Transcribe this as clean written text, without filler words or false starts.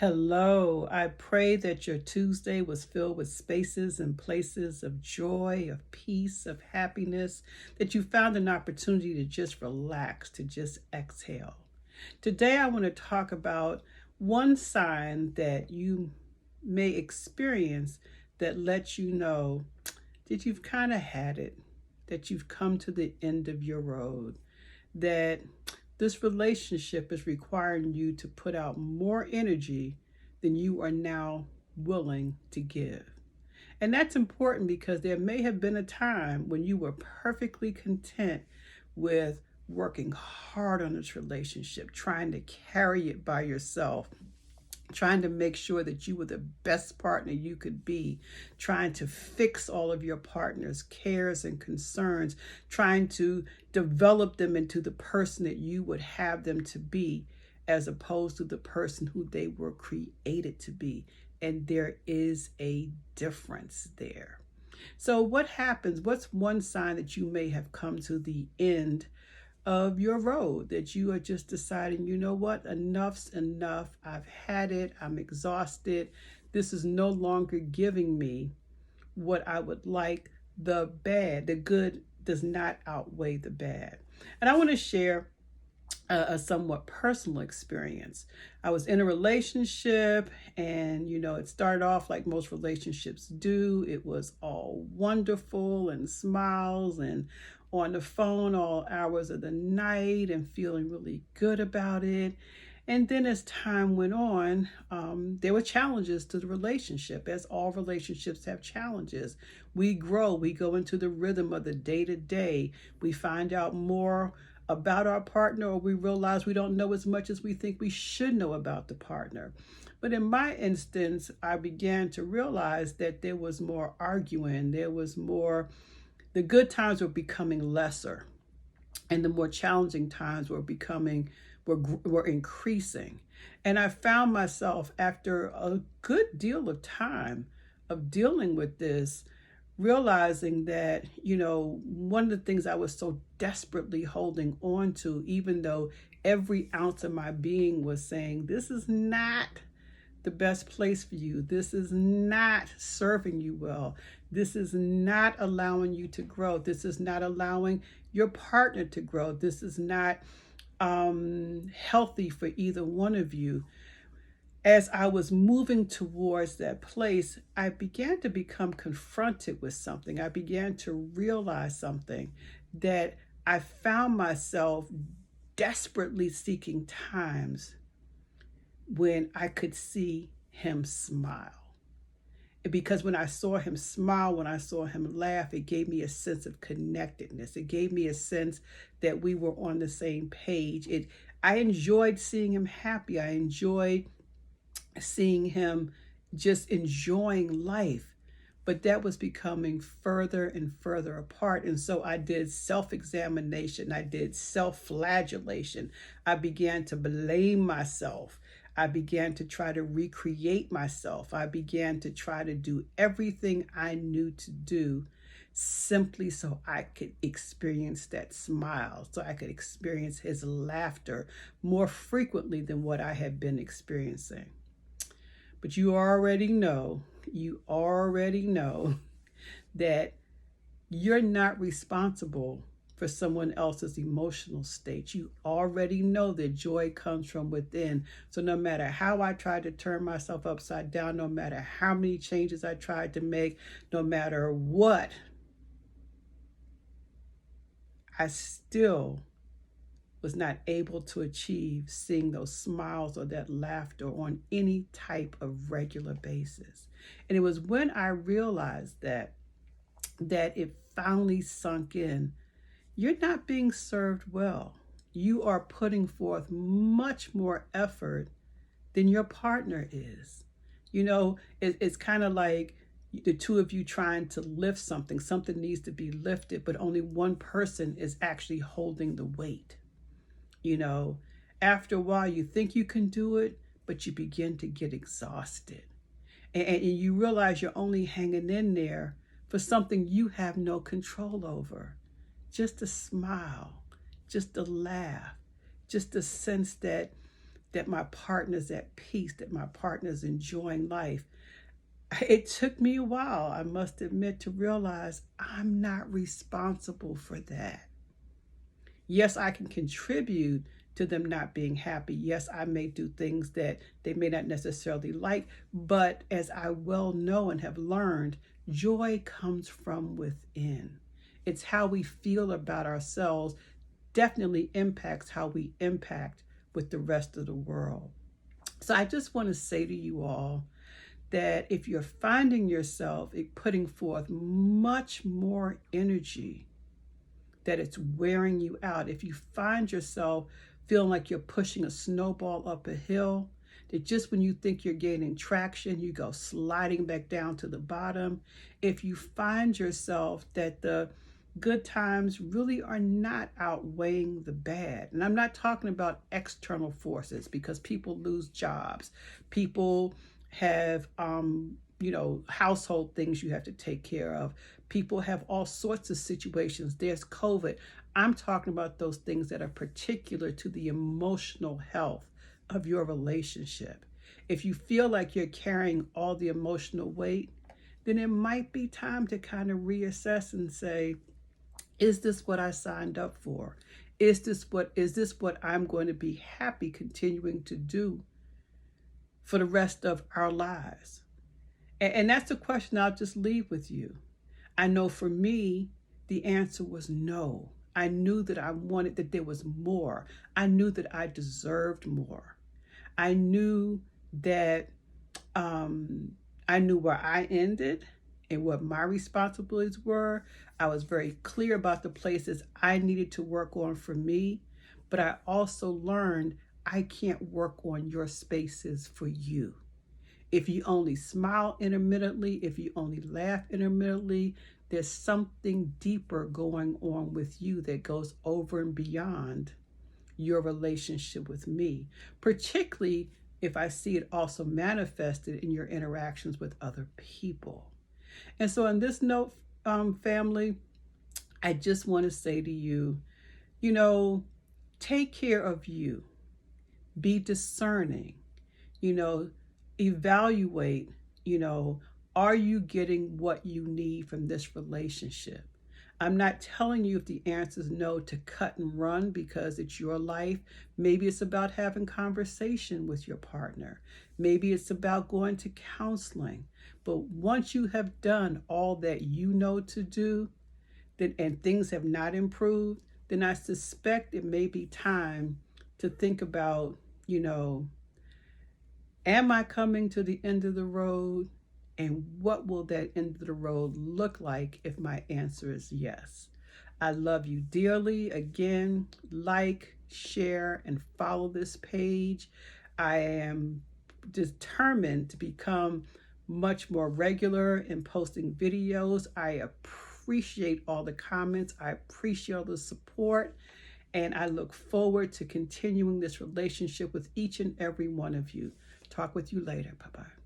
Hello. I pray that your Tuesday was filled with spaces and places of joy, of peace, of happiness, that you found an opportunity to just relax, to just exhale. Today, I want to talk about one sign that you may experience that lets you know that you've kind of had it, that you've come to the end of your road, that this relationship is requiring you to put out more energy than you are now willing to give. And that's important because there may have been a time when you were perfectly content with working hard on this relationship, trying to carry it by yourself, trying to make sure that you were the best partner you could be, trying to fix all of your partner's cares and concerns, trying to develop them into the person that you would have them to be, as opposed to the person who they were created to be. And there is a difference there. So what happens? What's one sign that you may have come to the end of your road, that you are just deciding, you know what, enough's enough. I've had it. I'm exhausted. This is no longer giving me what I would like. The good does not outweigh the bad. And I want to share a somewhat personal experience. I was in a relationship, and it started off like most relationships do. It was all wonderful and smiles and on the phone all hours of the night and feeling really good about it. And then as time went on, there were challenges to the relationship, as all relationships have challenges. We grow, we go into the rhythm of the day to day. We find out more about our partner, or we realize we don't know as much as we think we should know about the partner. But in my instance, I began to realize that there was more arguing, there was more, the good times were becoming lesser, and the more challenging times were increasing. And I found myself, after a good deal of time of dealing with this, realizing that, one of the things I was so desperately holding on to, even though every ounce of my being was saying, this is not the best place for you. This is not serving you well. This is not allowing you to grow. This is not allowing your partner to grow. This is not healthy for either one of you. As I was moving towards that place, I began to become confronted with something. I began to realize something, that I found myself desperately seeking times when I could see him smile. Because when I saw him smile, when I saw him laugh, it gave me a sense of connectedness. It gave me a sense that we were on the same page. I enjoyed seeing him happy. I enjoyed seeing him just enjoying life. But that was becoming further and further apart. And so I did self-examination. I did self-flagellation. I began to blame myself. I began to try to recreate myself. I began to try to do everything I knew to do simply so I could experience that smile, so I could experience his laughter more frequently than what I had been experiencing. But you already know that you're not responsible for someone else's emotional state. You already know that joy comes from within. So no matter how I tried to turn myself upside down, no matter how many changes I tried to make, no matter what, I still was not able to achieve seeing those smiles or that laughter on any type of regular basis. And it was when I realized that it finally sunk in. You're not being served well. You are putting forth much more effort than your partner is. It's kind of like the two of you trying to lift something. Something needs to be lifted, but only one person is actually holding the weight. After a while, you think you can do it, but you begin to get exhausted. And you realize you're only hanging in there for something you have no control over. Just a smile, just a laugh, just a sense that that my partner's at peace, that my partner's enjoying life. It took me a while, I must admit, to realize I'm not responsible for that. Yes, I can contribute to them not being happy. Yes, I may do things that they may not necessarily like, but as I well know and have learned, joy comes from within. It's how we feel about ourselves definitely impacts how we impact with the rest of the world. So I just want to say to you all that if you're finding yourself putting forth much more energy, that it's wearing you out, if you find yourself feeling like you're pushing a snowball up a hill, that just when you think you're gaining traction, you go sliding back down to the bottom. If you find yourself that the good times really are not outweighing the bad, and I'm not talking about external forces, because people lose jobs, people have household things you have to take care of, people have all sorts of situations, there's COVID. I'm talking about those things that are particular to the emotional health of your relationship. If you feel like you're carrying all the emotional weight, then it might be time to kind of reassess and say, is this what I signed up for? Is this what I'm going to be happy continuing to do for the rest of our lives? And that's a question I'll just leave with you. I know for me, the answer was no. I knew that I wanted, that there was more. I knew that I deserved more. I knew that I knew where I ended and what my responsibilities were. I was very clear about the places I needed to work on for me, but I also learned I can't work on your spaces for you. If you only smile intermittently, if you only laugh intermittently, there's something deeper going on with you that goes over and beyond your relationship with me, particularly if I see it also manifested in your interactions with other people. And so on this note, family, I just want to say to you, take care of you, be discerning, evaluate, are you getting what you need from this relationship? I'm not telling you if the answer is no to cut and run because it's your life. Maybe it's about having conversation with your partner. Maybe it's about going to counseling. But once you have done all that you know to do, and things have not improved, then I suspect it may be time to think about, am I coming to the end of the road? And what will that end of the road look like if my answer is yes? I love you dearly. Again, like, share, and follow this page. I am determined to become much more regular in posting videos. I appreciate all the comments. I appreciate all the support. And I look forward to continuing this relationship with each and every one of you. Talk with you later. Bye-bye.